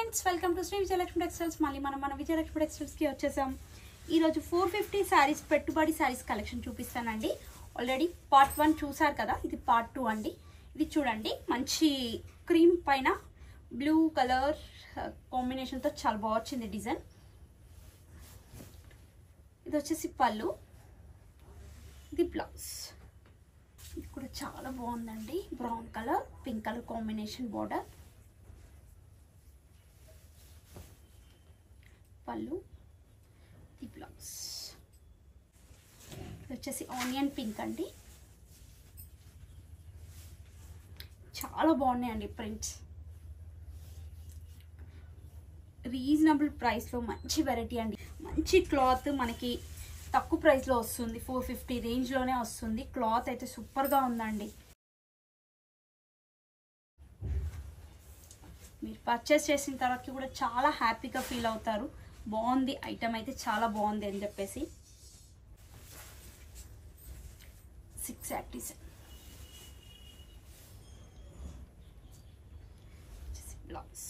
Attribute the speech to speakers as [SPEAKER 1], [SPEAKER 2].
[SPEAKER 1] Friends, welcome to Sri Vijayalakshmi textiles. మళ్ళీ మన విజయలక్ష్మి టెక్స్టైల్స్కి వచ్చేసాం. ఈరోజు 450 శారీస్ పెట్టుబడి శారీస్ కలెక్షన్ చూపిస్తానండి. ఆల్రెడీ పార్ట్ 1 చూసారు కదా, ఇది పార్ట్ 2 అండి. ఇది చూడండి, మంచి క్రీమ్ పైన బ్లూ కలర్ కాంబినేషన్తో చాలా బాగా వచ్చింది డిజైన్. ఇది వచ్చేసి పళ్ళు, ఇది బ్లౌజ్. ఇది కూడా చాలా బాగుందండి. Brown colour pink colour combination border. పళ్ళు, ఇది బ్లౌజ్. ఇది వచ్చేసి ఆనియన్ పింక్ అండి. చాలా బాగున్నాయండి ప్రింట్స్. రీజనబుల్ ప్రైస్లో మంచి వెరైటీ అండి. మంచి క్లాత్ మనకి తక్కువ ప్రైస్లో వస్తుంది. 450 రేంజ్లోనే వస్తుంది. క్లాత్ అయితే సూపర్గా ఉందండి. మీరు పర్చేస్ చేసిన తర్వాత కూడా చాలా హ్యాపీగా ఫీల్ అవుతారు. బాగుంది ఐటమ్ అయితే, చాలా బాగుంది అని చెప్పేసి. 687 బ్లౌజ్.